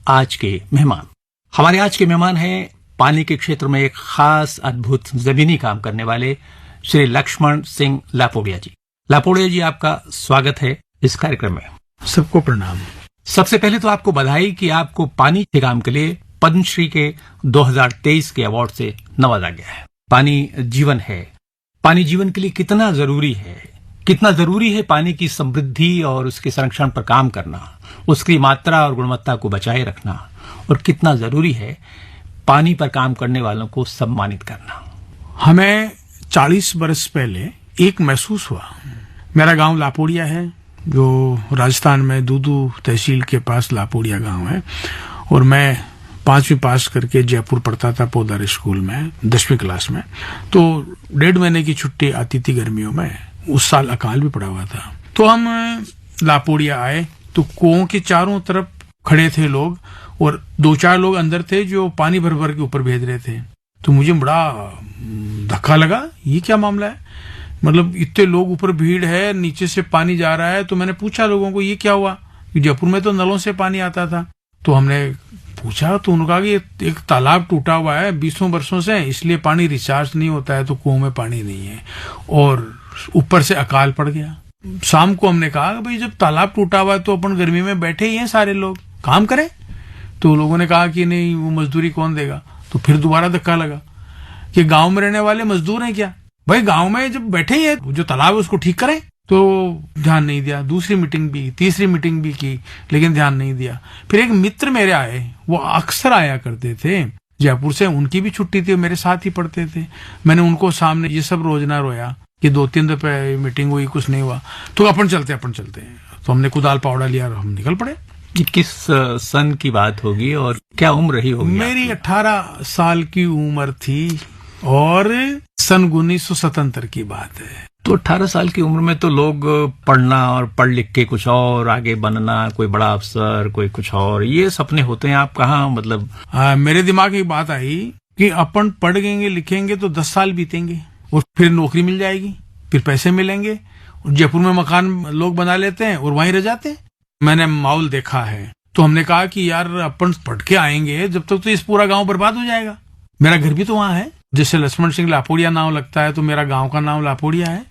आज के मेहमान। हमारे आज के मेहमान हैं पानी के क्षेत्र में एक खास अद्भुत जमीनी काम करने वाले श्री लक्ष्मण सिंह लापोड़िया जी। लापोड़िया जी, आपका स्वागत है इस कार्यक्रम में। सबको प्रणाम। सबसे पहले तो आपको बधाई कि आपको पानी के काम के लिए पद्मश्री के 2023 के अवार्ड से नवाजा गया है। पानी जीवन है। पानी जीवन के लिए कितना जरूरी है, कितना जरूरी है पानी की समृद्धि और उसके संरक्षण पर काम करना, उसकी मात्रा और गुणवत्ता को बचाए रखना, और कितना जरूरी है पानी पर काम करने वालों को सम्मानित करना। हमें 40 वर्ष पहले एक महसूस हुआ। मेरा गांव लापोड़िया है, जो राजस्थान में दूदू तहसील के पास लापोड़िया गांव है, और मैं 5वीं पास करके जयपुर पढ़ता था पोदार स्कूल में 10वीं क्लास में। तो 1.5 महीने की छुट्टी आती थी गर्मियों में। उस साल अकाल भी पड़ा हुआ था। तो हम लापोड़िया आए तो कुओं के चारों तरफ खड़े थे लोग, और 2-4 लोग अंदर थे जो पानी भर भर के ऊपर भेज रहे थे। तो मुझे बड़ा धक्का लगा, ये क्या मामला है, मतलब इतने लोग ऊपर भीड़ है, नीचे से पानी जा रहा है। तो मैंने पूछा लोगों को ये क्या हुआ, जयपुर में तो नलों से पानी आता था। तो हमने पूछा तो उन्होंने कहा कि एक तालाब टूटा हुआ है 20 वर्षों से, इसलिए पानी रिचार्ज नहीं होता है, तो कुओं में पानी नहीं है, और ऊपर से अकाल पड़ गया। शाम को हमने कहा भाई जब तालाब टूटा हुआ है तो अपन गर्मी में बैठे ही हैं, सारे लोग काम करें। तो लोगों ने कहा कि नहीं, वो मजदूरी कौन देगा। तो फिर दोबारा धक्का लगा कि गांव में रहने वाले मजदूर हैं क्या, भाई गांव में जब बैठे ही है जो तालाब है उसको ठीक करें। तो ध्यान नहीं दिया। दूसरी मीटिंग भी, तीसरी मीटिंग भी की, लेकिन ध्यान नहीं दिया। फिर एक मित्र मेरे आए, वो अक्सर आया करते थे जयपुर से, उनकी भी छुट्टी थी, मेरे साथ ही पढ़ते थे। मैंने उनको सामने ये सब रोज ना रोया कि 2-3 दफे मीटिंग हुई, कुछ नहीं हुआ, तो अपन चलते हैं। तो हमने कुदाल पावड़ा लिया और हम निकल पड़े। किस सन की बात होगी और क्या उम्र रही होगी? मेरी 18 साल की उम्र थी और सन 1977 की बात है। तो 18 साल की उम्र में तो लोग पढ़ना और पढ़ लिख के कुछ और आगे बनना, कोई बड़ा अफसर, कोई कुछ और, ये सपने होते हैं। आप कहाँ मतलब मेरे दिमाग में एक बात आई कि अपन पढ़ेंगे लिखेंगे तो 10 साल बीतेंगे और फिर नौकरी मिल जाएगी, फिर पैसे मिलेंगे, और जयपुर में मकान लोग बना लेते हैं और वहीं रह जाते हैं। मैंने माहौल देखा है। तो हमने कहा कि यार अपन पढ़ के आएंगे जब तक तो इस पूरा गांव बर्बाद हो जाएगा। मेरा घर भी तो वहां है, जैसे लक्ष्मण सिंह लापोड़िया नाम लगता है तो मेरा गांव का नाम लापोड़िया है।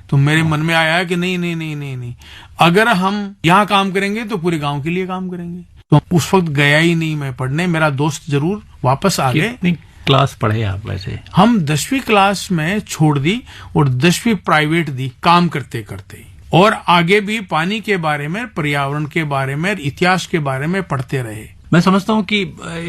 तो मेरे मन में आया कि नहीं, अगर हम यहाँ काम करेंगे तो पूरे गांव के लिए काम करेंगे। तो उस वक्त गया ही नहीं मैं पढ़ने। मेरा दोस्त जरूर वापस आ गए। कितनी क्लास पढ़े आप वैसे? हम 10वीं क्लास में छोड़ दी और 10वीं प्राइवेट दी काम करते करते, और आगे भी पानी के बारे में, पर्यावरण के बारे में, इतिहास के बारे में पढ़ते रहे। मैं समझता हूँ कि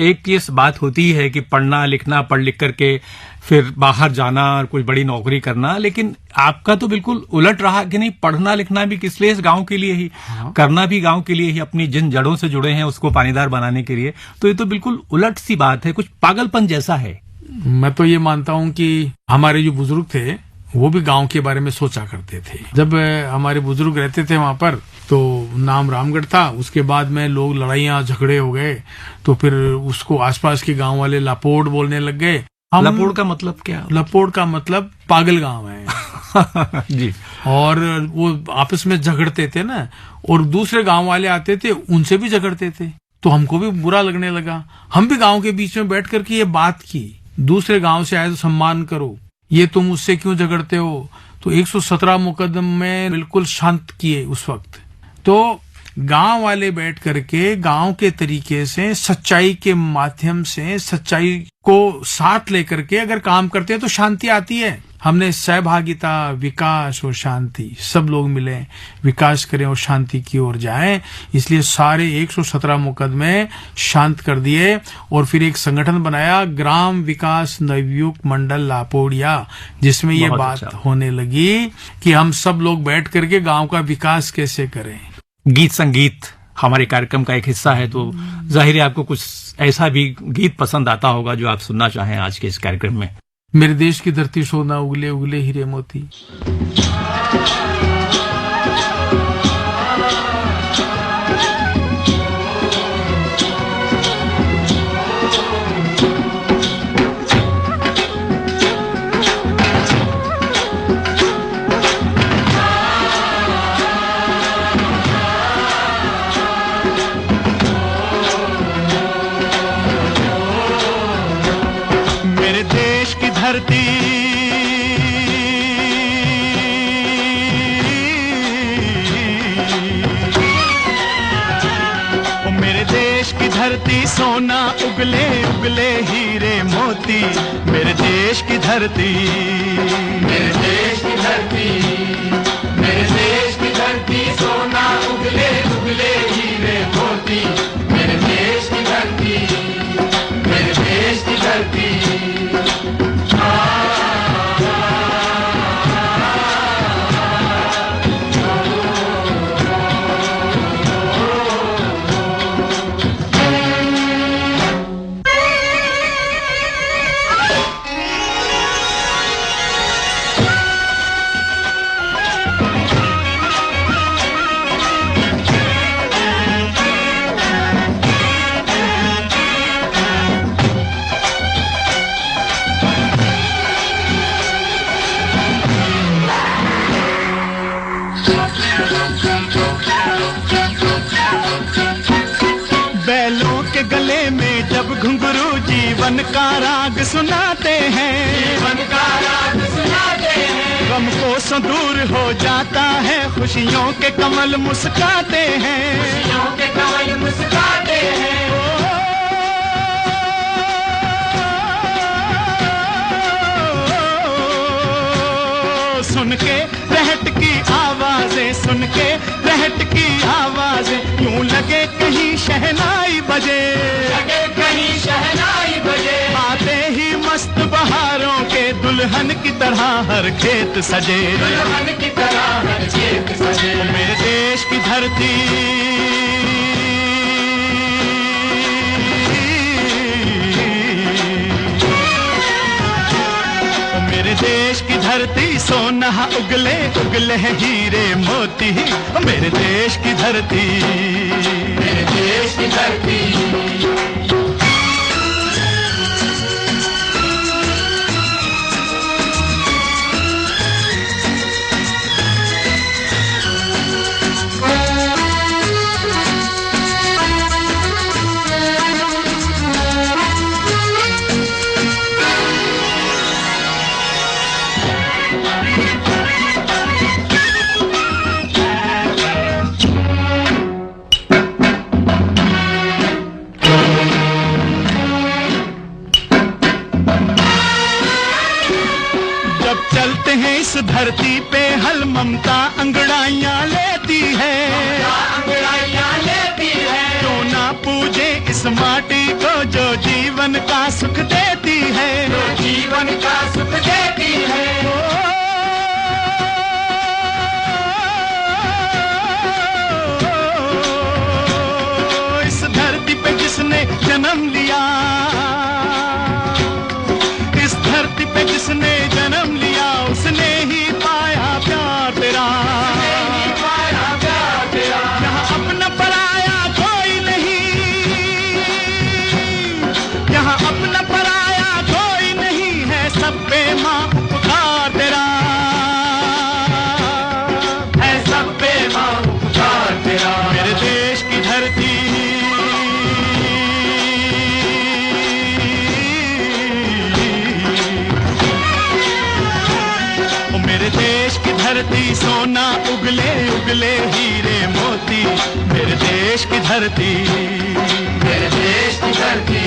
एक ये बात होती है कि पढ़ना लिखना, पढ़ लिख करके फिर बाहर जाना और कोई बड़ी नौकरी करना, लेकिन आपका तो बिल्कुल उलट रहा कि नहीं, पढ़ना लिखना भी किस लिए, इस गांव के लिए ही, करना भी गांव के लिए ही, अपनी जिन जड़ों से जुड़े हैं उसको पानीदार बनाने के लिए। तो ये तो बिल्कुल उलट सी बात है, कुछ पागलपन जैसा है। मैं तो ये मानता हूँ कि हमारे जो बुजुर्ग थे वो भी गांव के बारे में सोचा करते थे। जब हमारे बुजुर्ग रहते थे वहां पर तो नाम रामगढ़ था, उसके बाद में लोग लड़ाइयां झगड़े हो गए, तो फिर उसको आसपास के गांव वाले लापोड़ बोलने लग गए। लापोड़ का मतलब क्या? लापोड़ का मतलब पागल गांव है जी। और वो आपस में झगड़ते थे ना, और दूसरे गांव वाले आते थे उनसे भी झगड़ते थे। तो हमको भी बुरा लगने लगा। हम भी गांव के बीच में बैठ करके ये बात की, दूसरे गांव से आए तो सम्मान करो, ये तुम उससे क्यों झगड़ते हो। तो 117 मुकदमे बिल्कुल शांत किए उस वक्त। तो गांव वाले बैठ करके गांव के तरीके से, सच्चाई के माध्यम से, सच्चाई को साथ लेकर के अगर काम करते हैं तो शांति आती है। हमने सहभागिता, विकास और शांति, सब लोग मिले, विकास करें और शांति की ओर जाएं। इसलिए सारे 117 मुकदमे शांत कर दिए और फिर एक संगठन बनाया, ग्राम विकास नवयुग मंडल लापोड़िया, जिसमें ये बात होने लगी कि हम सब लोग बैठ करके गांव का विकास कैसे करें। गीत संगीत हमारे कार्यक्रम का एक हिस्सा है, तो जाहिर है आपको कुछ ऐसा भी गीत पसंद आता होगा जो आप सुनना चाहें आज के इस कार्यक्रम में। मेरे देश की धरती सोना, उगले उगले हीरे मोती। धरती, ओ मेरे देश की धरती सोना उगले उगले हीरे मोती, मेरे देश की धरती, मेरे देश की धरती, मेरे देश की धरती सोना उगले उगले हीरे मोती, मेरे देश की धरती, मेरे देश की धरती। बैलों के गले में जब घुंघरू जीवन का राग सुनाते हैं, जीवन का राग सुनाते हैं, गम को दूर हो जाता है, खुशियों के कमल मुस्काते हैं, खुशियों के कमल मुस्काते हैं। सुन के रहट की आवाजें, सुन के रहट की आवाजें, यूं लगे कहीं शहनाई बजे, लगे कहीं शहनाई बजे, आते ही मस्त बहारों के दुल्हन की तरह हर खेत सजे, दुल्हन की तरह हर खेत सजे। मेरे देश की धरती, मेरे देश की धरती सोना उगले उगले हीरे मोती, मेरे देश की धरती, मेरे देश की धरती। चलते हैं इस धरती पे हल ममता अंगड़ाइयाँ लेती है, अंगड़ाइयाँ लेती है, क्यों ना पूजे इस माटी को जो जीवन का सुख देती है, जो जीवन का सुख देती है। इस धरती पे जिसने जन्म लिया, इस धरती पे जिसने जन्म लिया, उसने ही पाया प्यार तेरा, यहाँ अपना पराया कोई नहीं, यहाँ अपना पराया कोई नहीं है, सब पे माँ उपकार तेरा है, सब पे माँ उपकार तेरा। मेरे देश की धरती, मेरे देश की धरती सोना उगले उगले हीरे मोती, मेरे देश की धरती, मेरे देश की धरती।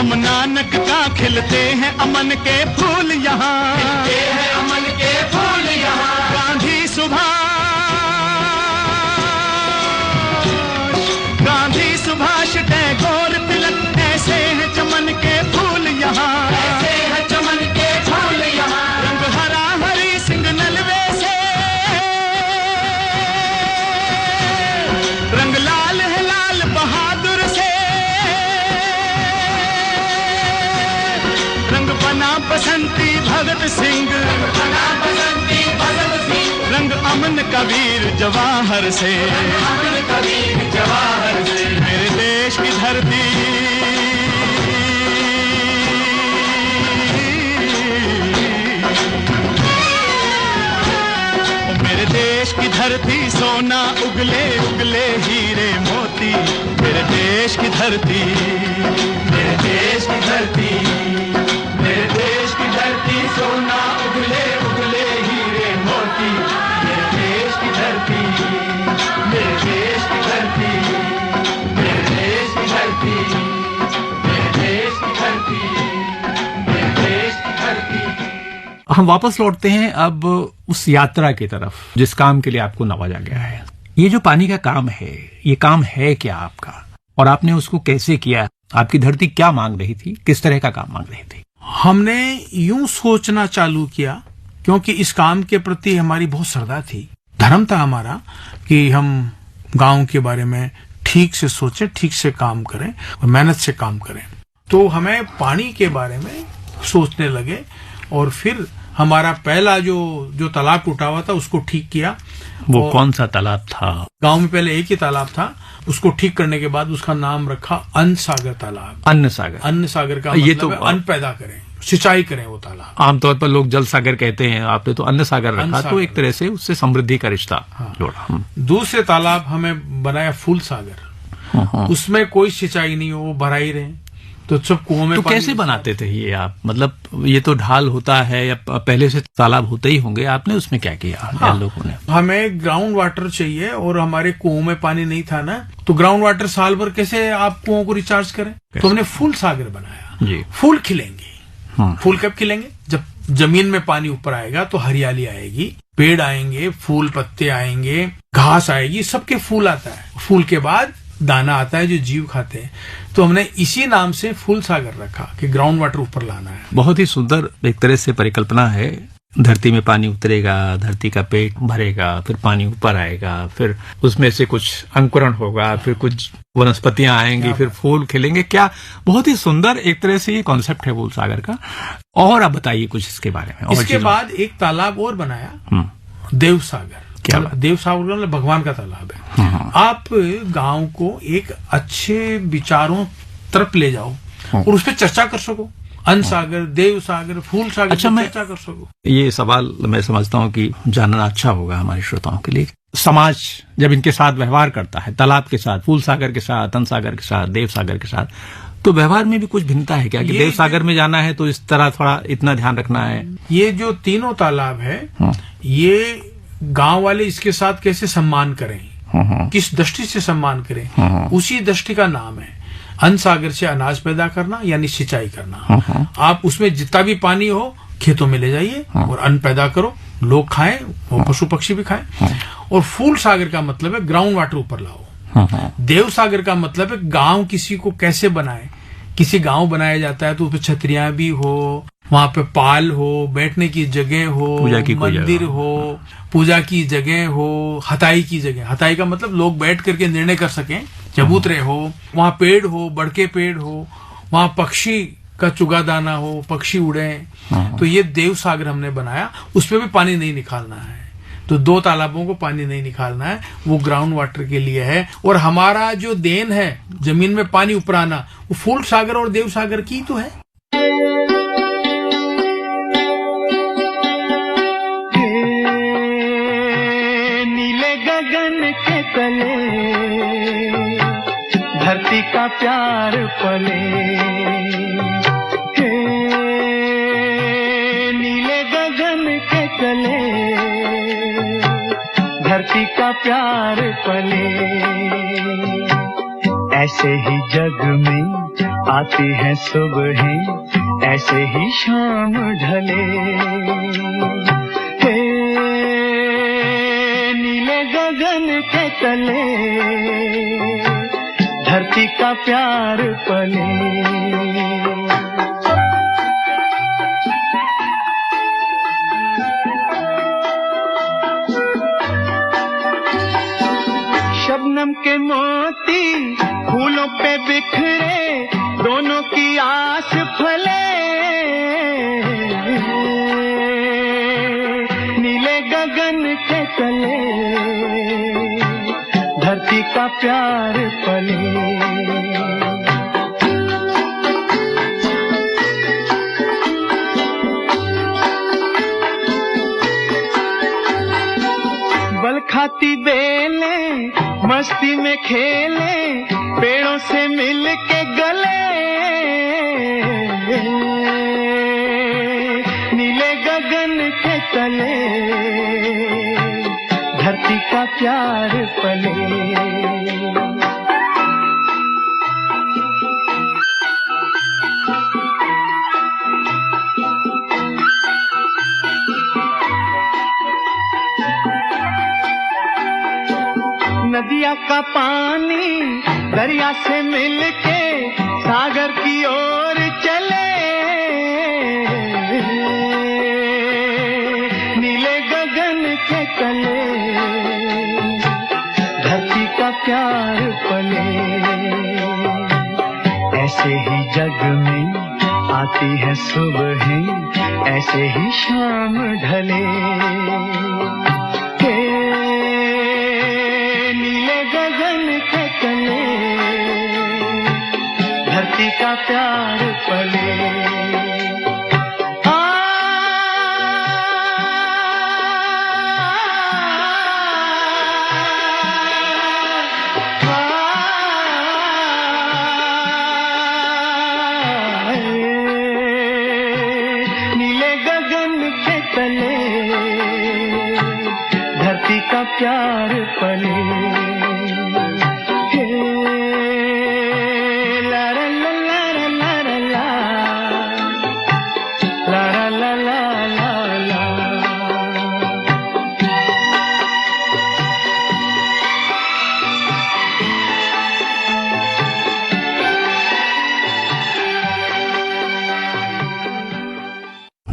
गुलाम नानक का खिलते हैं अमन के फूल यहाँ, खिलते हैं अमन के फूल यहाँ। गांधी सुभाष टैगोर तिलक ऐसे हैं चमन के फूल यहाँ, ऐसे हैं चमन के फूल यहाँ। रंग हरा हरी सिंह नलवे से, रंग लाल है लाल बहादुर से, रंग बना बसंती भगत सिंह, बना बसंती भगत सिंह। रंग अमन कबीर जवाहर से, अमन कबीर जवाहर से। मेरे देश की धरती, मेरे देश की धरती सोना उगले उगले हीरे मोती। मेरे देश की धरती, मेरे देश की धरती, मेरे देश की धरती सोना उगले उगले हीरे मोती। मेरे देश की धरती, मेरे देश की धरती, मेरे देश की धरती, मेरे देश की धरती, मेरे देश की धरती। हम वापस लौटते हैं अब उस यात्रा की तरफ जिस काम के लिए आपको नवाजा गया है। ये जो पानी का काम है, ये काम है क्या आपका, और आपने उसको कैसे किया? आपकी धरती क्या मांग रही थी, किस तरह का काम मांग रही थी? हमने यूं सोचना चालू किया क्योंकि इस काम के प्रति हमारी बहुत श्रद्धा थी। धर्म था हमारा कि हम गांव के बारे में ठीक से सोचें, ठीक से काम करें और मेहनत से काम करें। तो हमें पानी के बारे में सोचने लगे और फिर हमारा पहला जो तालाब टूटा हुआ था उसको ठीक किया। वो कौन सा तालाब था? गांव में पहले एक ही तालाब था, उसको ठीक करने के बाद उसका नाम रखा अन्न सागर तालाब। अन्न सागर, अन्न सागर का ये मतलब तो अन्न पैदा करें, सिंचाई करें वो तालाब। आमतौर पर लोग जल सागर कहते हैं, आपने तो अन्न सागर रखा, तो एक तरह से उससे समृद्धि का रिश्ता जोड़ा। दूसरे तालाब हमें बनाया फूल सागर, उसमें कोई सिंचाई नहीं हो, वो भरा ही रहे, तो सब कुओं में। तो कैसे बनाते थे ये आप? मतलब ये तो ढाल होता है या पहले से तालाब होते ही होंगे, आपने उसमें क्या किया? हाँ, लोगों ने हमें ग्राउंड वाटर चाहिए और हमारे कुओं में पानी नहीं था ना, तो ग्राउंड वाटर साल भर कैसे आप कुओं को रिचार्ज करें? तो हमने फूल सागर बनाया जी। फूल खिलेंगे। फूल कब खिलेंगे? जब जमीन में पानी ऊपर आएगा तो हरियाली आएगी, पेड़ आएंगे, फूल पत्ते आएंगे, घास आएगी, सबके फूल आता है। फूल के बाद दाना आता है जो जीव खाते हैं। तो हमने इसी नाम से फूल सागर रखा कि ग्राउंड वाटर ऊपर लाना है। बहुत ही सुंदर एक तरह से परिकल्पना है। धरती में पानी उतरेगा, धरती का पेट भरेगा, फिर पानी ऊपर आएगा, फिर उसमें से कुछ अंकुरण होगा, फिर कुछ वनस्पतियां आएंगी, फिर फूल खिलेंगे। क्या बहुत ही सुंदर एक तरह से ये कॉन्सेप्ट है फूल सागर का। और आप बताइए कुछ इसके बारे में। इसके बाद एक तालाब और बनाया, देव सागर। क्या देव सागर मतलब भगवान का तालाब है। आप गांव को एक अच्छे विचारों तरफ ले जाओ और उस पर चर्चा कर सको। अन्न सागर, देव सागर, फूल सागर, अच्छा, मैं चर्चा कर सको। ये सवाल मैं समझता हूँ कि जानना अच्छा होगा हमारे श्रोताओं के लिए। समाज जब इनके साथ व्यवहार करता है, तालाब के साथ, फूल सागर के साथ, अन्न सागर के साथ, देव सागर के साथ, तो व्यवहार में भी कुछ भिन्नता है क्या? कि देव सागर में जाना है तो इस तरह थोड़ा इतना ध्यान रखना है। ये जो तीनों तालाब है, ये गांव वाले इसके साथ कैसे सम्मान करें, किस दृष्टि से सम्मान करें, उसी दृष्टि का नाम है। अन्न सागर से अनाज पैदा करना यानी सिंचाई करना। आप उसमें जितना भी पानी हो खेतों में ले जाइए और अन्न पैदा करो, लोग खाएं और पशु पक्षी भी खाएं। और फूल सागर का मतलब है ग्राउंड वाटर ऊपर लाओ। देव सागर का मतलब है गांव किसी को कैसे बनाए। किसी गांव बनाया जाता है तो उसमें छतरियां भी हो, वहां पे पाल हो, बैठने की जगह हो, मंदिर हो, पूजा की जगह हो, हताई की जगह। हताई का मतलब लोग बैठ करके निर्णय कर सकें, चबूतरे हो, वहां पेड़ हो, बड़के पेड़ हो, वहां पक्षी का चुगा दाना हो, पक्षी उड़े। तो ये देव सागर हमने बनाया। उसमें भी पानी नहीं निकालना है। तो दो तालाबों को पानी नहीं निकालना है, वो ग्राउंड वाटर के लिए है। और हमारा जो देन है जमीन में पानी ऊपराना, वो फूल सागर और देव सागर की तो है। नीले गगन के तले धरती का प्यार पले, नीले गगन के तले धरती का प्यार पले। ऐसे ही जग में आती है सुबह ऐसे ही शाम ढले। हे नीले गगन के तले धरती का प्यार पले। शबनम के मोती फूलों पे बिखरे दोनों की आस फले। नीले गगन के तले धरती का प्यार पले। बल खाती बेलें मस्ती में खेले पेड़ों से मिल के गले। नीले गगन के तले धरती का प्यार पले। नदिया का पानी दरिया से मिलके सागर की ओर चले। नीले गगन के तले धरती का प्यार पले। ऐसे ही जग में आती है सुबह ऐसे ही शाम ढले। धरती का प्यार पले। नीले गगन के तले धरती का प्यार पले।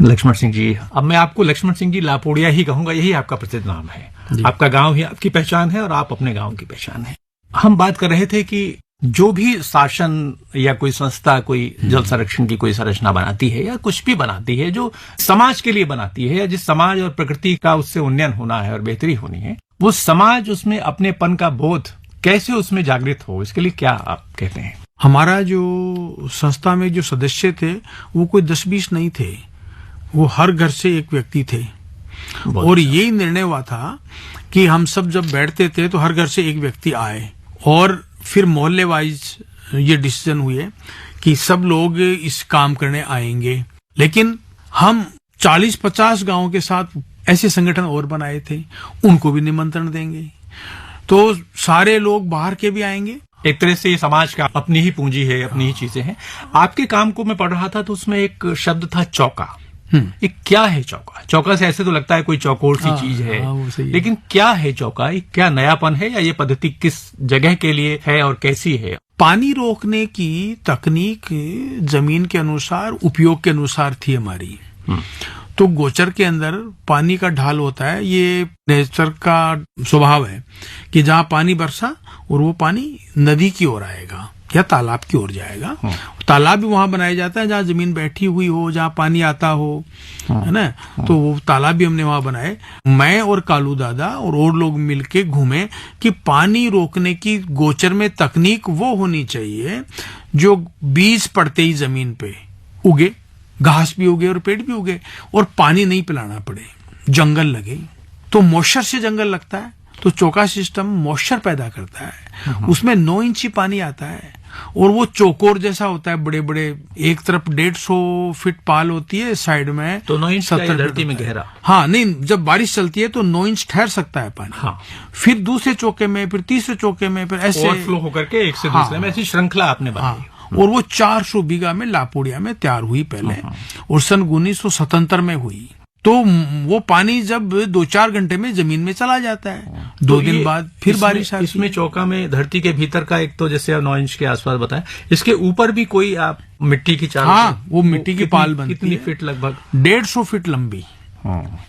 लक्ष्मण सिंह जी, अब मैं आपको लक्ष्मण सिंह जी लापोड़िया ही कहूंगा, यही आपका प्रसिद्ध नाम है। आपका गांव ही आपकी पहचान है और आप अपने गांव की पहचान है। हम बात कर रहे थे कि जो भी शासन या कोई संस्था कोई जल संरक्षण की कोई संरचना बनाती है या कुछ भी बनाती है जो समाज के लिए बनाती है या जिस समाज और प्रकृति का उससे उन्नयन होना है और बेहतरी होनी है, वो समाज उसमें अपनेपन का बोध कैसे उसमें जागृत हो, इसके लिए क्या आप कहते हैं? हमारा जो संस्था में जो सदस्य थे वो कोई 10-20 नहीं थे, वो हर घर से एक व्यक्ति थे। और यही निर्णय हुआ था कि हम सब जब बैठते थे तो हर घर से एक व्यक्ति आए और फिर मोहल्ले वाइज ये डिसीजन हुए कि सब लोग इस काम करने आएंगे। लेकिन हम 40-50 गांवों के साथ ऐसे संगठन और बनाए थे, उनको भी निमंत्रण देंगे तो सारे लोग बाहर के भी आएंगे। एक तरह से समाज का अपनी ही पूंजी है, अपनी ही चीजें हैं। आपके काम को मैं पढ़ रहा था तो उसमें एक शब्द था चौका। ये क्या है चौका? चौका से ऐसे तो लगता है कोई चौकोर सी चीज है, लेकिन क्या है चौका? क्या नयापन है या ये पद्धति किस जगह के लिए है और कैसी है? पानी रोकने की तकनीक जमीन के अनुसार उपयोग के अनुसार थी हमारी। तो गोचर के अंदर पानी का ढाल होता है, ये नेचर का स्वभाव है कि जहाँ पानी बरसा और वो पानी नदी की ओर आएगा या तालाब की ओर जाएगा। तालाब भी वहां बनाया जाता है जहाँ जमीन बैठी हुई हो, जहाँ पानी आता हो, है ना। तो वो तालाब भी हमने वहां बनाए। मैं और कालू दादा और लोग मिलके घूमे कि पानी रोकने की गोचर में तकनीक वो होनी चाहिए जो बीज पड़ते ही जमीन पे उगे, घास भी उगे और पेड़ भी उगे और पानी नहीं पिलाना पड़े, जंगल लगे। तो मॉइस्चर से जंगल लगता है, तो चौका सिस्टम मॉइस्चर पैदा करता है, उसमें 9 इंच पानी आता है और वो चौकोर जैसा होता है, बड़े बड़े, एक तरफ 150 फीट पाल होती है, साइड में तो 9 इंच 70 धरती में गहरा। हाँ, नहीं, जब बारिश चलती है तो 9 इंच ठहर सकता है पानी। हाँ। फिर दूसरे चौके में, फिर तीसरे चौके में, फिर ऐसे ओवरफ्लो होकर के एक से दूसरे में ऐसी श्रृंखला आपने बनाई। और वो 400 बीघा में लापोड़िया में तैयार हुई पहले, और सन 1977 में हुई। तो वो पानी जब 2-4 घंटे में जमीन में चला जाता है, 2 दिन बाद फिर बारिश आती है। इसमें चौका में धरती के भीतर का एक तो जैसे 9 इंच के आसपास बताया, इसके ऊपर भी कोई आप मिट्टी की चाल? हाँ, वो मिट्टी की पाल बनती है। कितनी फीट लगभग? 150 फीट लंबी।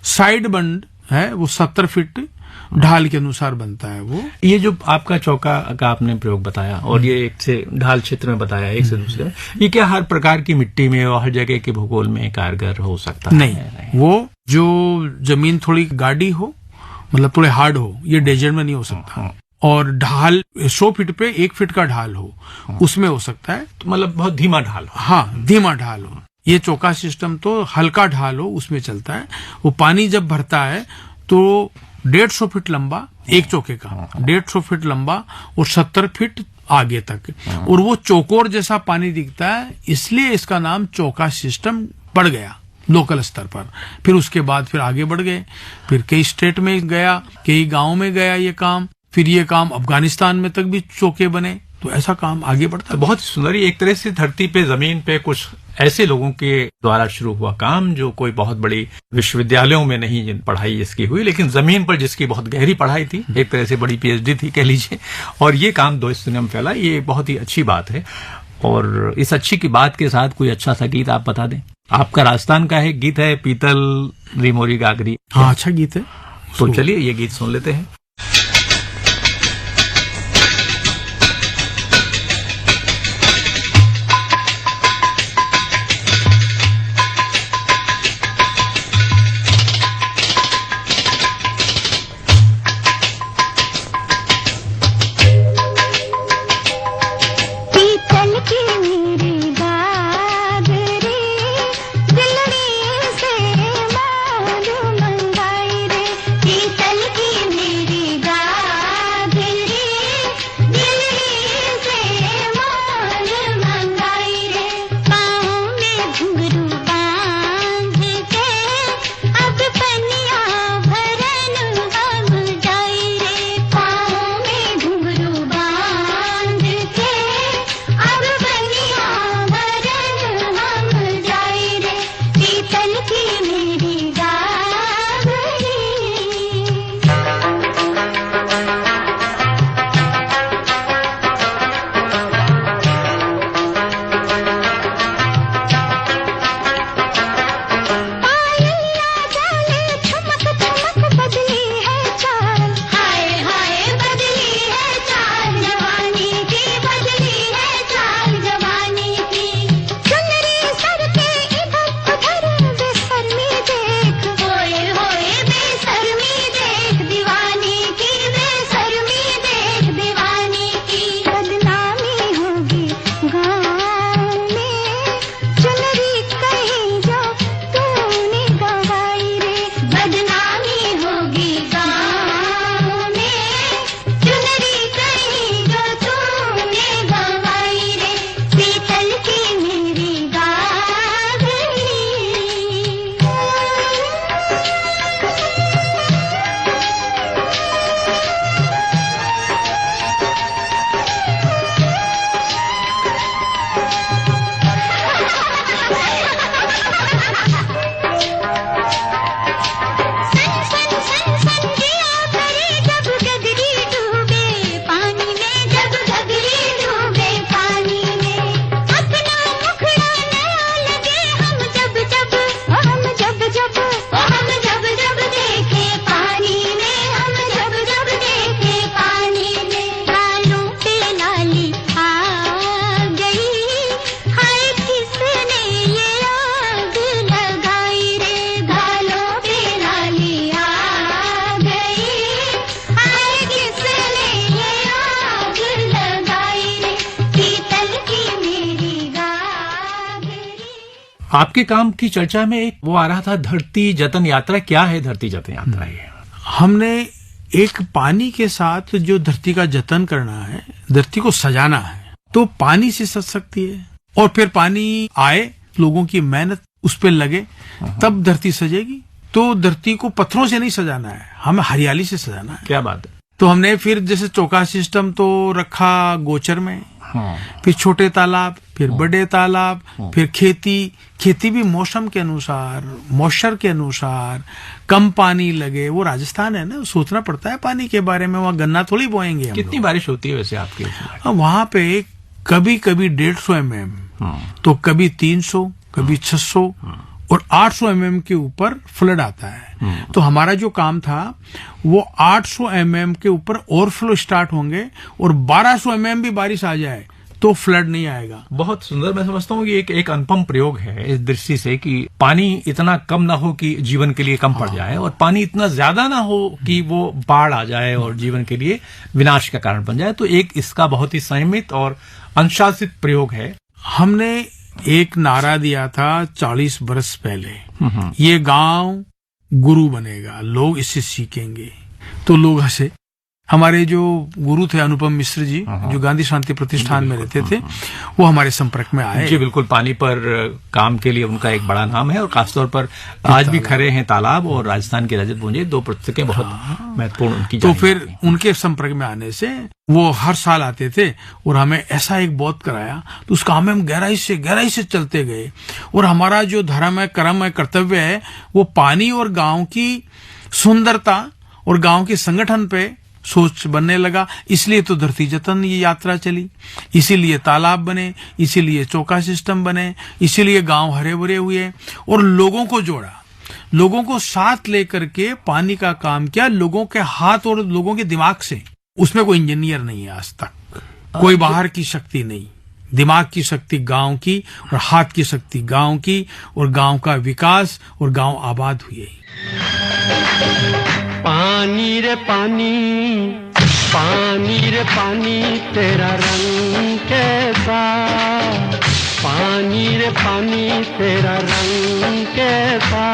साइड बंड है वो 70 फीट ढाल के अनुसार बनता है वो। ये जो आपका चौका का आपने प्रयोग बताया और ये एक से ढाल क्षेत्र में बताया एक से दूसरे में, ये क्या हर प्रकार की मिट्टी में और हर जगह के भूगोल में कारगर हो सकता नहीं, है? वो जो जमीन थोड़ी गाढ़ी हो, मतलब थोड़े हार्ड हो, ये डेजर्ट में नहीं हो सकता। और ढाल 100 फीट पे 1 फीट का ढाल हो, उसमें हो सकता है। तो मतलब बहुत धीमा ढाल हो। हाँ, धीमा ढाल हो। ये चौका सिस्टम तो हल्का ढाल हो उसमें चलता है। वो पानी जब भरता है तो 150 फीट लंबा एक चौके का, 150 फीट लंबा और 70 फीट आगे तक, और वो चौकोर जैसा पानी दिखता है, इसलिए इसका नाम चौका सिस्टम पड़ गया लोकल स्तर पर। फिर उसके बाद फिर आगे बढ़ गए, फिर कई स्टेट में गया, कई गांव में गया ये काम, फिर ये काम अफगानिस्तान में तक भी चौके बने, तो ऐसा काम आगे बढ़ता है। बहुत सुंदर, एक तरह से धरती पे जमीन पे कुछ ऐसे लोगों के द्वारा शुरू हुआ काम जो कोई बहुत बड़ी विश्वविद्यालयों में नहीं पढ़ाई इसकी हुई, लेकिन जमीन पर जिसकी बहुत गहरी पढ़ाई थी, एक तरह से बड़ी पीएचडी थी कह लीजिए, और ये काम देश दुनिया में फैला। ये बहुत ही अच्छी बात है। और इस अच्छी की बात के साथ कोई अच्छा सा गीत आप बता दें। आपका राजस्थान का है गीत है पीतल रिमोरी गागरी। हाँ, अच्छा गीत है। तो चलिए ये गीत सुन लेते हैं। आपके काम की चर्चा में एक वो आ रहा था धरती जतन यात्रा। क्या है धरती जतन यात्रा? ये हमने एक पानी के साथ जो धरती का जतन करना है, धरती को सजाना है, तो पानी से सज सकती है। और फिर पानी आए, लोगों की मेहनत उस पर लगे, तब धरती सजेगी। तो धरती को पत्थरों से नहीं सजाना है, हमें हरियाली से सजाना है। क्या बात है। तो हमने फिर जैसे चौका सिस्टम तो रखा गोचर में, फिर छोटे तालाब, फिर बड़े तालाब, फिर खेती भी मौसम के अनुसार, मॉइस्चर के अनुसार, कम पानी लगे। वो राजस्थान है ना, सोचना पड़ता है पानी के बारे में। वहाँ गन्ना थोड़ी बोएंगे हम कितनी लोग। बारिश होती है वैसे आपके? वहाँ पे कभी कभी 150 mm, तो कभी 300, कभी 600 और 800 mm के ऊपर फ्लड आता है। तो हमारा जो काम था वो 800 mm के ऊपर ओवरफ्लो स्टार्ट होंगे और 1200 mm भी बारिश आ जाए तो फ्लड नहीं आएगा। बहुत सुंदर। मैं समझता हूँ कि एक अनुपम प्रयोग है इस दृष्टि से कि पानी इतना कम ना हो कि जीवन के लिए कम पड़ जाए, और पानी इतना ज्यादा ना हो कि वो बाढ़ आ जाए और जीवन के लिए विनाश का कारण बन जाए। तो एक इसका बहुत ही संयमित और अनुशासित प्रयोग है। हमने एक नारा दिया था 40 बरस पहले, ये गांव गुरु बनेगा, लोग इससे सीखेंगे। तो लोग हंसे। हमारे जो गुरु थे अनुपम मिश्र जी, जो गांधी शांति प्रतिष्ठान में रहते थे, वो हमारे संपर्क में आए। जी बिल्कुल। पानी पर काम के लिए उनका एक बड़ा नाम है, और खासतौर पर आज भी खड़े हैं तालाब और राजस्थान की रजत पूंजी, दो पुस्तकें बहुत महत्वपूर्ण उनकी। तो फिर उनके संपर्क में आने से वो हर साल आते थे और हमें ऐसा एक बोध कराया, तो उस काम में हम गहराई से चलते गए। और हमारा जो धर्म है, कर्म है, कर्तव्य है, वो पानी और गांव की सुंदरता और गांव के संगठन पे सोच बनने लगा। इसलिए तो धरती जतन ये यात्रा चली, इसीलिए तालाब बने, इसीलिए चौका सिस्टम बने, इसीलिए गांव हरे भरे हुए और लोगों को जोड़ा, लोगों को साथ लेकर के पानी का काम किया, लोगों के हाथ और लोगों के दिमाग से। उसमें कोई इंजीनियर नहीं है आज तक, कोई बाहर की शक्ति नहीं। दिमाग की शक्ति गांव की और हाथ की शक्ति गांव की, और गांव का विकास और गांव आबाद हुए। पानी रे पानी, पानी रे पानी, तेरा रंग कैसा। पानी रे पानी, तेरा रंग कैसा।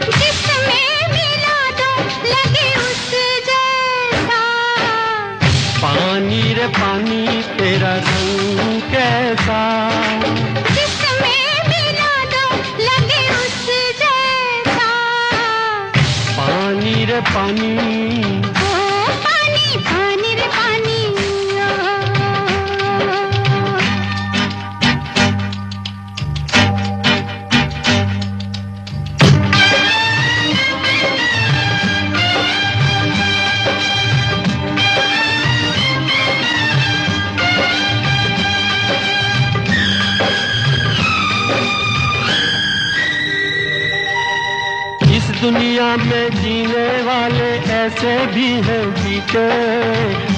जिसमें मिला दो लगे उस जैसा। पानी रे पानी, तेरा रंग कैसा। जिसमें मिला दो लगे उस जैसा। पानी रे पानी, ओ पानी, पानी रे पानी। दुनिया में जीने वाले ऐसे भी हैं जीते,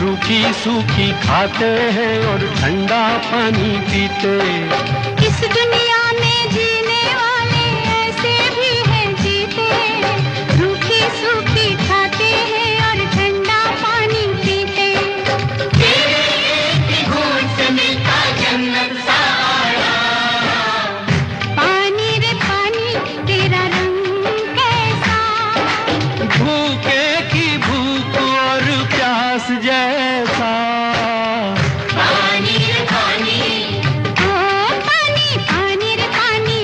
रूखी सूखी खाते हैं और ठंडा पानी पीते। इस दुनिया में जीने वाले ऐसे भी हैं जीते, रूखी सूखी खाते हैं और ठंडा पानी पीते। तेरे एक घूंट से मिलता जन्नत सा आया। पानी रे पानी, तेरा रंग भूखे की भूख और प्यास जैसा। पानी रे पानी, ओ पानी, पानी रे पानी।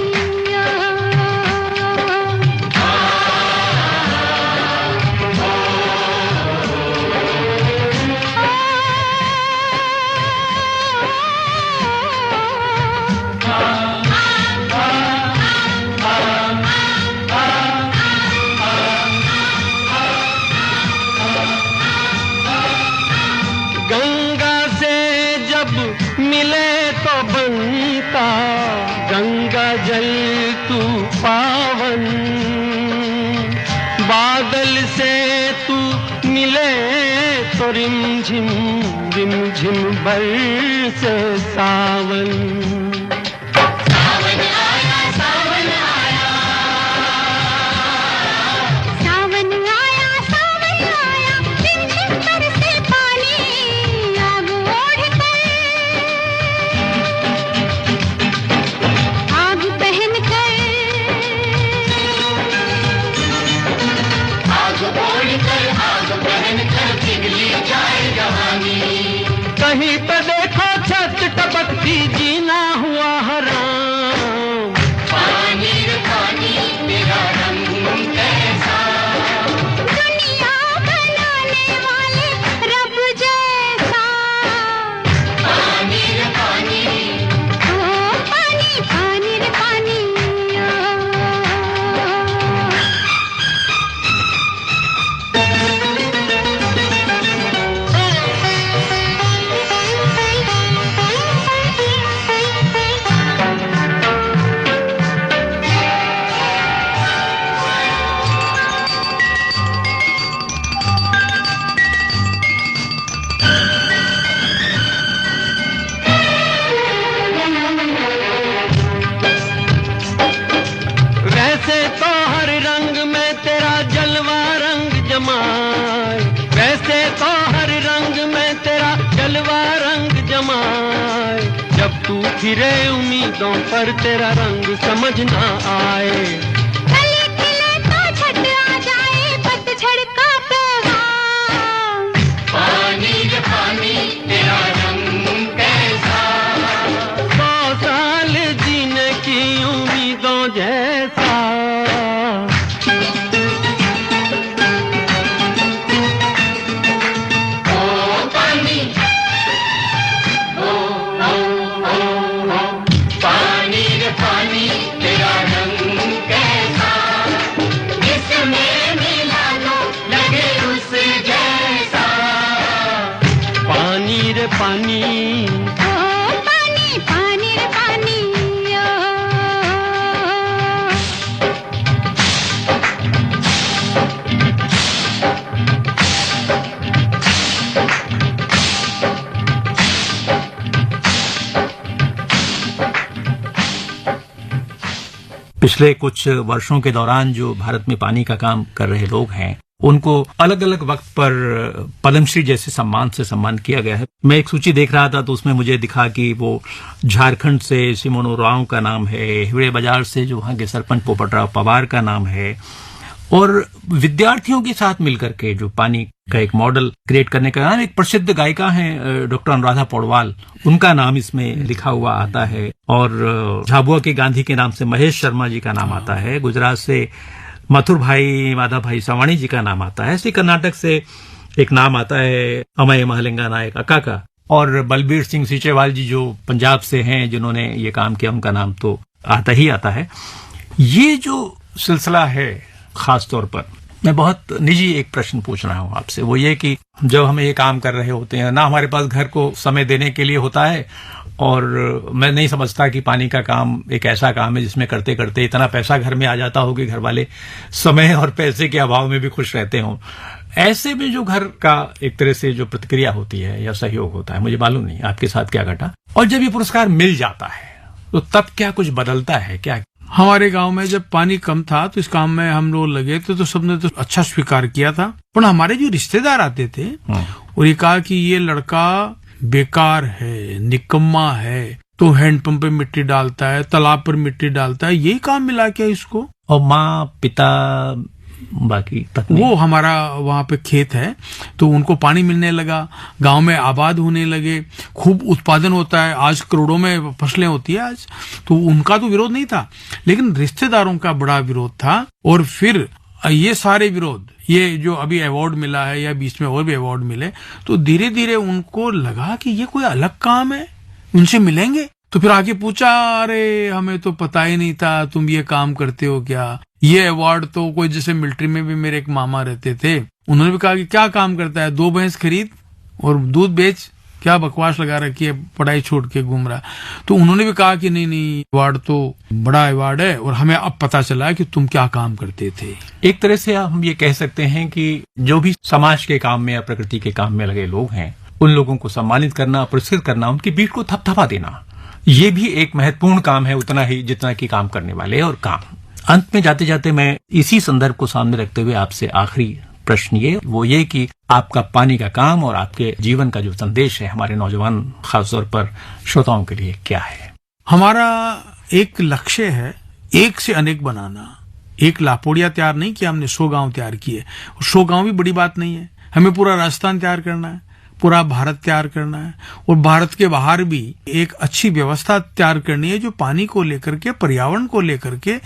गंगा से जब मिले तो बनता गंगा जल तू पावन। बादल से तू मिले तो रिमझिम रिमझिम बरसे सावन। सावन आया, सावन आया, सावन आया, सावन आया, रिमझिम बरसे पानी आग ओढ़ कर, आग पहन कर, आग ओढ़ कर, आग पहन कर पिघली जाए जवानी। कहीं पे देखो छत टपकती जीना हुआ हराम। पानी रे पानी, तेरा रंग कैसा। दुनिया बनाने वाले रब जैसा। पानी रे पानी, फिरे उम्मीदों पर तेरा रंग समझ ना आए। कली खिले तो छट आ जाए पतझड़ का त्योहार। पानी रे पानी तेरा रंग कैसा, 100 साल जीने की उम्मीदों जैसा। पानी रे पानी तेरा रंग कैसा, जिसमें मिला लो लगे उस जैसा। पानी रे पानी, ओ पानी पानी रे पानी ओ। पिछले कुछ वर्षों के दौरान जो भारत में पानी का काम कर रहे लोग हैं, उनको अलग अलग वक्त पर पद्मश्री जैसे सम्मान से सम्मान किया गया है। मैं एक सूची देख रहा था तो उसमें मुझे दिखा कि वो झारखंड से सिमोन उरांव का नाम है, हिवड़े बाजार से जो वहां के सरपंच पोपटराव पवार का नाम है, और विद्यार्थियों के साथ मिलकर के जो पानी का एक मॉडल क्रिएट करने का नाम, एक प्रसिद्ध गायिका है डॉक्टर अनुराधा पौडवाल, उनका नाम इसमें लिखा हुआ आता है, और झाबुआ के गांधी के नाम से महेश शर्मा जी का नाम आता है, गुजरात से मथुर भाई माधव भाई सवाणी जी का नाम आता है, ऐसे कर्नाटक से एक नाम आता है अमय महलिंगा नायक अक्का का, और बलबीर सिंह सीचेवाल जी जो पंजाब से हैं जिन्होंने ये काम किया, उनका नाम तो आता ही आता है। ये जो सिलसिला है, खास तौर पर मैं बहुत निजी एक प्रश्न पूछ रहा हूं आपसे, वो ये कि जब हम ये काम कर रहे होते हैं ना, हमारे पास घर को समय देने के लिए होता है, और मैं नहीं समझता कि पानी का काम एक ऐसा काम है जिसमें करते करते इतना पैसा घर में आ जाता हो कि घर वाले समय और पैसे के अभाव में भी खुश रहते हों। ऐसे में जो घर का एक तरह से जो प्रतिक्रिया होती है या सहयोग होता है, मुझे मालूम नहीं आपके साथ क्या घटा, और जब ये पुरस्कार मिल जाता है तो तब क्या कुछ बदलता है क्या? हमारे गांव में जब पानी कम था तो इस काम में हम लोग लगे थे, तो सबने तो अच्छा स्वीकार किया था, पर हमारे जो रिश्तेदार आते थे और ये कहा कि ये लड़का बेकार है, निकम्मा है, तो हैंडपंप पे मिट्टी डालता है, तालाब पर मिट्टी डालता है, यही काम मिला क्या इसको? और माँ पिता बाकी पत्नी, वो हमारा वहाँ पे खेत है तो उनको पानी मिलने लगा, गांव में आबाद होने लगे, खूब उत्पादन होता है, आज करोड़ों में फसलें होती है आज, तो उनका तो विरोध नहीं था, लेकिन रिश्तेदारों का बड़ा विरोध था। और फिर ये सारे विरोध, ये जो अभी अवार्ड मिला है या बीच में और भी अवार्ड मिले, तो धीरे धीरे उनको लगा कि ये कोई अलग काम है, उनसे मिलेंगे। तो फिर आके पूछा, अरे हमें तो पता ही नहीं था तुम ये काम करते हो क्या? ये अवार्ड तो कोई, जैसे मिलिट्री में भी मेरे एक मामा रहते थे, उन्होंने भी कहा कि क्या काम करता है, 2 भैंस खरीद और दूध बेच, क्या बकवास लगा रखी है, पढ़ाई छोड़ के घूम रहा। तो उन्होंने भी कहा कि नहीं अवार्ड तो बड़ा अवार्ड है, और हमें अब पता चला कि तुम क्या काम करते थे। एक तरह से हम ये कह सकते हैं कि जो भी समाज के काम में या प्रकृति के काम में लगे लोग हैं, उन लोगों को सम्मानित करना, पुरस्कृत करना, उनकी पीठ को थपथपा देना, ये भी एक महत्वपूर्ण काम है, उतना ही जितना कि काम करने वाले और काम। अंत में जाते जाते मैं इसी संदर्भ को सामने रखते हुए आपसे आखिरी प्रश्न वो ये कि आपका पानी का काम और आपके जीवन का जो संदेश है हमारे नौजवान, खासतौर पर श्रोताओं के लिए क्या है? हमारा एक लक्ष्य है एक से अनेक बनाना। एक लापोड़िया तैयार नहीं किया हमने, 100 गांव तैयार किए। 100 गांव भी बड़ी बात नहीं है, हमें पूरा राजस्थान तैयार करना है, पूरा भारत तैयार करना है, और भारत के बाहर भी एक अच्छी व्यवस्था तैयार करनी है जो पानी को लेकर के, पर्यावरण को लेकर के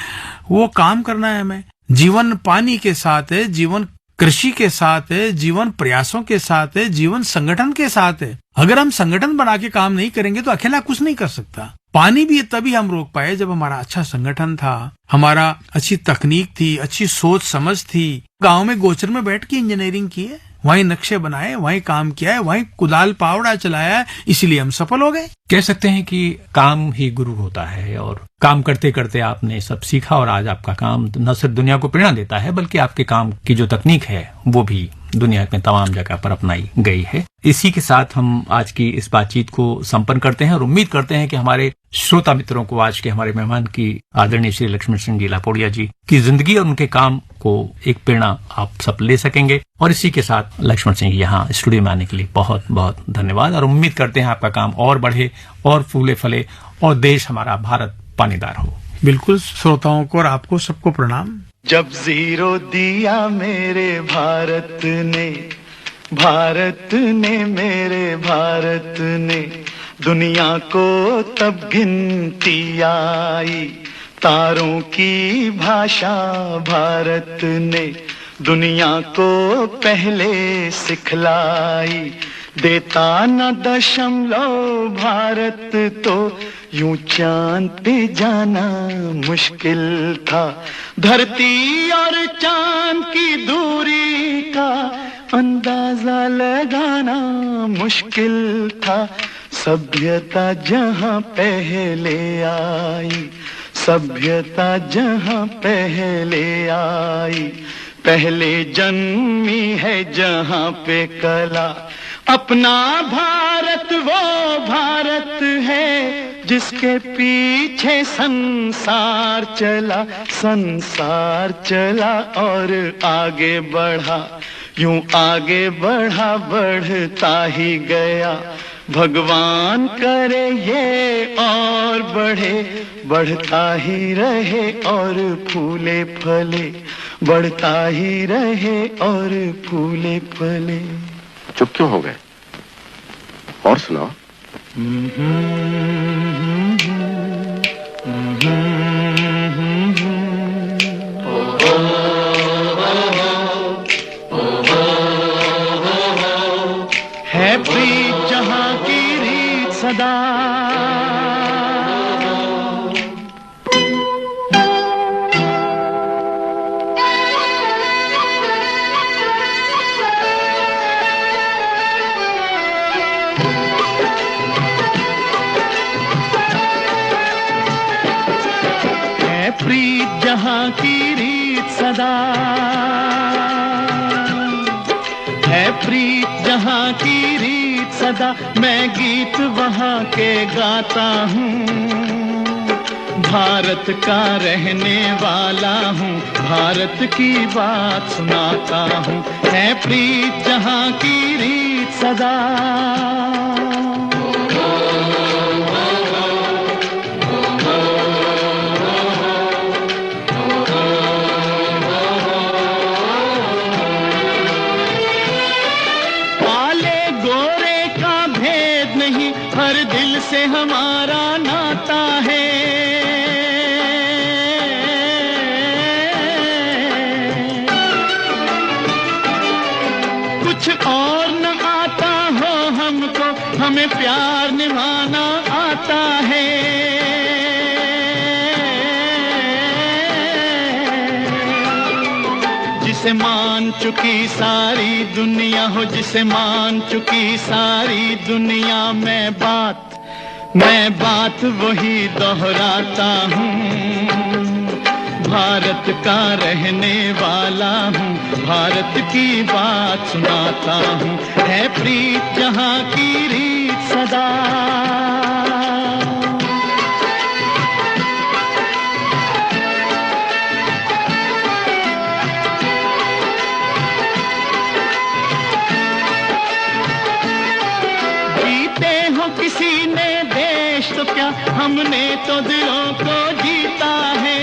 वो काम करना है हमें। जीवन पानी के साथ है, जीवन कृषि के साथ है, जीवन प्रयासों के साथ है, जीवन संगठन के साथ है। अगर हम संगठन बना के काम नहीं करेंगे तो अकेला कुछ नहीं कर सकता। पानी भी तभी हम रोक पाए जब हमारा अच्छा संगठन था, हमारा अच्छी तकनीक थी, अच्छी सोच समझ थी। गांव में गोचर में बैठ के इंजीनियरिंग की है, वहीं नक्शे बनाए, वहीं काम किया है, वहीं कुदाल पावड़ा चलाया है, इसलिए हम सफल हो गए। कह सकते हैं कि काम ही गुरु होता है, और काम करते करते आपने सब सीखा, और आज आपका काम न सिर्फ दुनिया को प्रेरणा देता है बल्कि आपके काम की जो तकनीक है वो भी दुनिया में तमाम जगह पर अपनाई गई है। इसी के साथ हम आज की इस बातचीत को संपन्न करते हैं और उम्मीद करते हैं कि हमारे श्रोता मित्रों को आज के हमारे मेहमान की आदरणीय श्री लक्ष्मण सिंह जी लापोड़िया जी की जिंदगी और उनके काम को एक प्रेरणा आप सब ले सकेंगे। और इसी के साथ लक्ष्मण सिंह जी यहाँ स्टूडियो में आने के लिए बहुत बहुत धन्यवाद और उम्मीद करते हैं आपका काम और बढ़े और फूले फले और देश हमारा भारत पानीदार हो। बिल्कुल, श्रोताओं को और आपको सबको प्रणाम। जब जीरो दिया मेरे भारत ने मेरे भारत ने दुनिया को तब गिनती आई, तारों की भाषा भारत ने दुनिया को पहले सिखलाई। देता न दशमलव भारत तो यूं चांद पे जाना मुश्किल था। धरती और चांद की दूरी का अंदाजा लगाना मुश्किल था। सभ्यता जहां पहले आई, सभ्यता जहां पहले आई, पहले जन्मी है जहां पे कला। अपना भारत वो भारत है जिसके पीछे संसार चला, संसार चला और आगे बढ़ा, यूं आगे बढ़ा बढ़ता ही गया। भगवान करे ये और बढ़े, बढ़ता ही रहे और फूले फले, बढ़ता ही रहे और फूले फले। चुप क्यों हो गए? और सुनाओ। है प्रीत जहां की रीत सदा, प्रीत जहां की रीत सदा, है प्रीत जहां की रीत सदा। मैं गीत वहां के गाता हूँ, भारत का रहने वाला हूँ, भारत की बात सुनाता हूँ। है प्रीत जहां की रीत सदा। से हमारा नाता है, कुछ और न आता हो हमको, हमें प्यार निभाना आता है। जिसे मान चुकी सारी दुनिया हो, जिसे मान चुकी सारी दुनिया, मैं बात वही दोहराता हूँ। भारत का रहने वाला हूँ, भारत की बात सुनाता हूँ। है प्रीत जहाँ की रीत सदा। जीते हो किसी ने देश तो क्या, हमने तो दिलों को जीता है।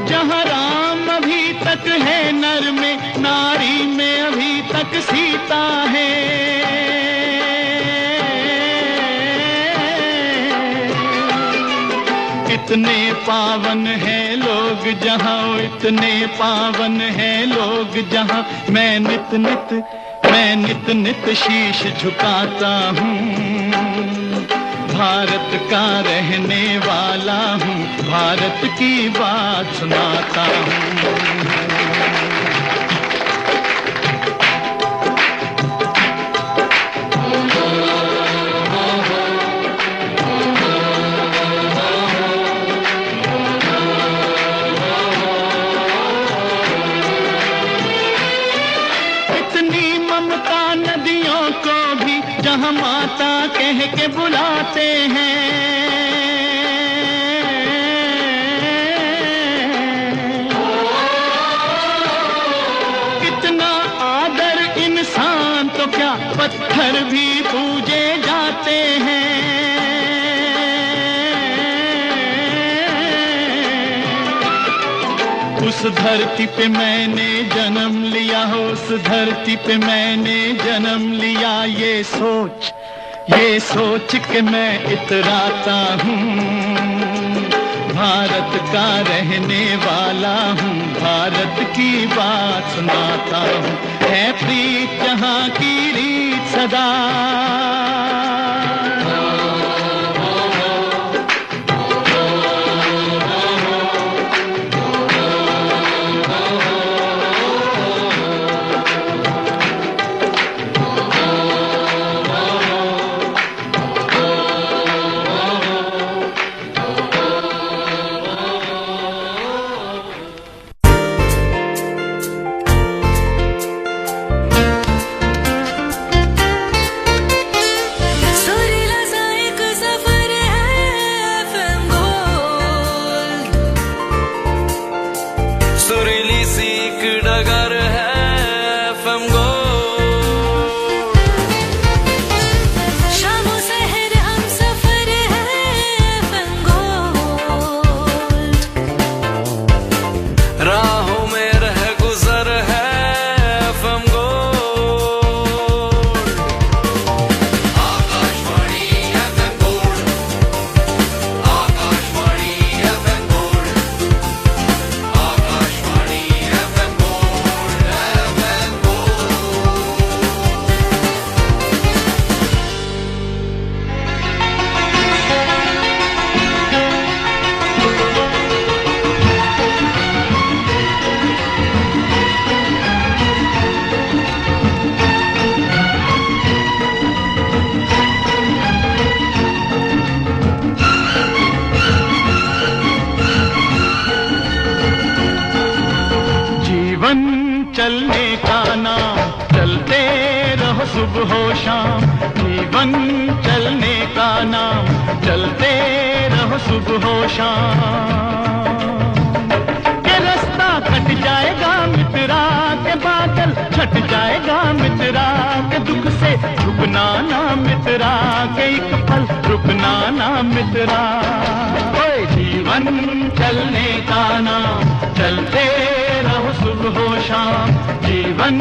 जहाँ राम अभी तक है नर में, नारी में अभी तक सीता है। इतने पावन है लोग जहाँ, इतने पावन है लोग जहाँ, मैं नित नित शीश झुकाता हूँ। भारत का रहने वाला हूँ, भारत की बात सुनाता हूँ। जहां माता कह के बुलाते हैं, कितना आदर इंसान तो क्या पत्थर भी पूजे जाते हैं। उस धरती पे मैंने जन्म लिया, उस धरती पे मैंने जन्म लिया, ये सोच के मैं इतराता हूँ। भारत का रहने वाला हूँ, भारत की बात सुनाता हूँ। है प्रीत जहाँ की रीत सदा, चलने का नाम, चलते रहो सुबह शाम। जीवन चलने का नाम, चलते रहो सुबह शाम। के रास्ता कट जाएगा मित्रा, के बादल छट जाएगा मित्रा, के दुख से झुकना ना मित्रा, के एक पल रुकना ना मित्रा। ओए जीवन चलने का नाम, चलते रहो सुबह शाम। जीवन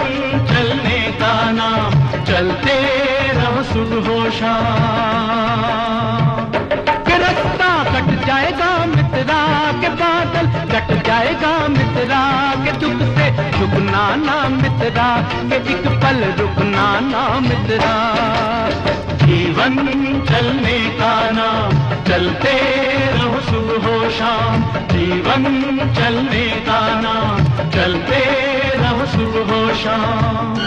चलने का नाम, चलते रहो सुबह शाम। के रास्ता कट जाएगा मित्रा, के बादल कट जाएगा मित्रा, के दुख से झुकना ना मित्रा, के एक पल रुकना ना मित्रा। जीवन चलने का नाम, चलते रहो सुबह शाम। जीवन चलने का नाम, चलते रहो सुबह शाम।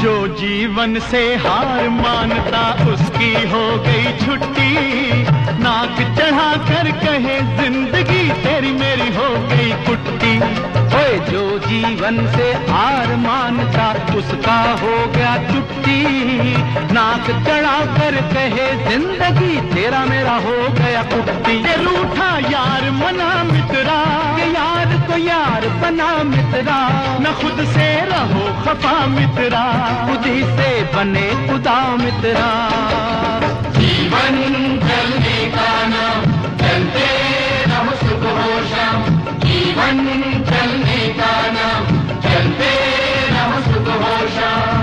जो जीवन से हार मानता उसकी हो गई छुट्टी, नाक चढ़ा कर कहे जिंदगी तेरी मेरी हो गई कुट्टी। ओए जो जीवन से हार मानता उसका हो गया छुट्टी, नाक चढ़ा कर कहे जिंदगी तेरा मेरा हो गया कुट्टी। ये रूठा यार मना मित्रा, ये यार को यार बना मित्रा, न खुद से रहो खफा मित्रा, खुद ही से बने खुदा मित्रा। जीवन चलने का नाम, चलते रहो सुबह शाम। जीवन चलने का नाम, चलते रहो सुबह शाम।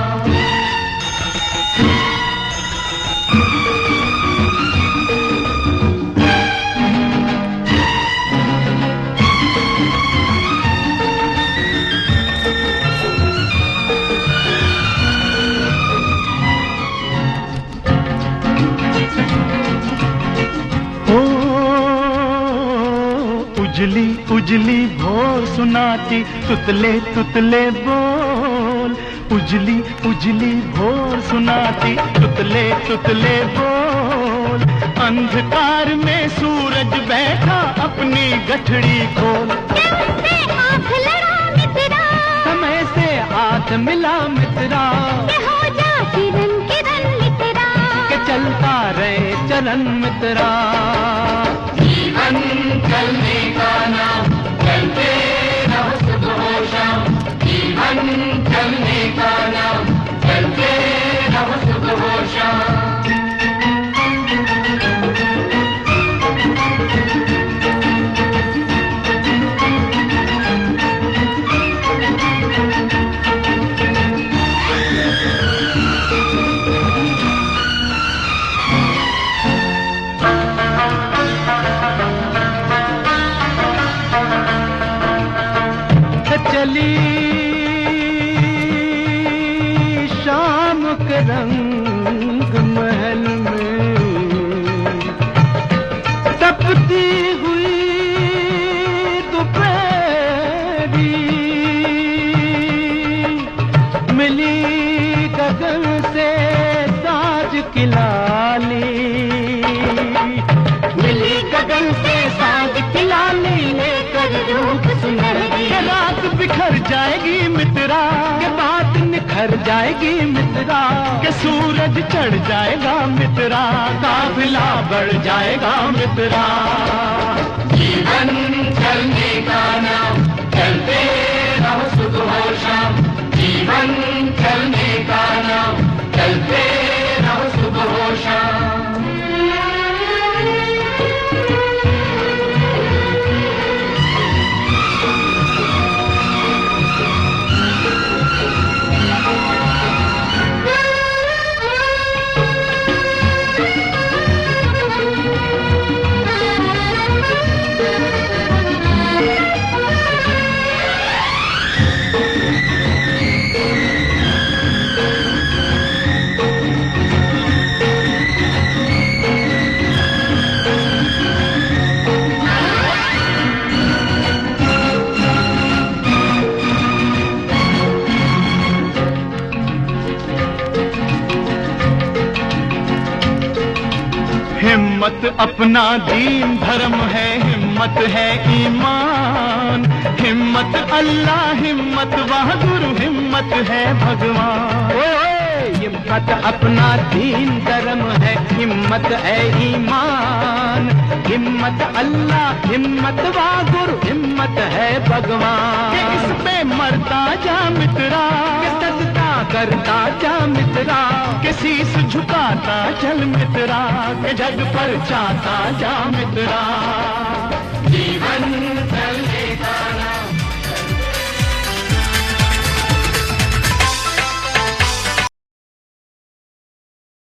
उजली उजली भोर सुनाती तुतले तुतले बोल, उजली उजली भोर सुनाती तुतले तुतले बोल। अंधकार में सूरज बैठा अपनी गठड़ी खोल। से आँख लड़ा मित्रा, समय से हाथ मिला मित्रा, के हो जा किरण किरण मित्रा, के चलता रहे चरण मित्रा। जीवन चलने का नाम, चलते रहो सुबह हो शाम। जीवन चलने का नाम, चलते रहो सुबह हो शाम। चली शाम के रंग महल में, तपती हुई दोपहरी, मिली गगन से साज की लाली, मिली गगन से साज की लाली, लेकर रूप सुनहरी। रात बिखर जाएगी मित्रा, के बात निखर जाएगी मित्रा, के सूरज चढ़ जाएगा मित्रा, काफिला बढ़ जाएगा मित्रा। जीवन चलने का नाम, चलते रहो सुबह हो शाम। जीवन चलने का नाम, चलते रहो सुबह हो शाम। हिम्मत अपना दीन धर्म है, हिम्मत है ईमान। हिम्मत अल्लाह, हिम्मत बहादुर, हिम्मत है भगवान। हिम्मत अपना दीन धर्म है, हिम्मत है ईमान। हिम्मत अल्लाह, हिम्मत बहादुर, हिम्मत है भगवान। इस पे मरता जा मित्रा, सजदा करता जा मित्रा, के शीश झुकाता चल मित्रा, के जग पर चाहता जा मित्रा। जीवन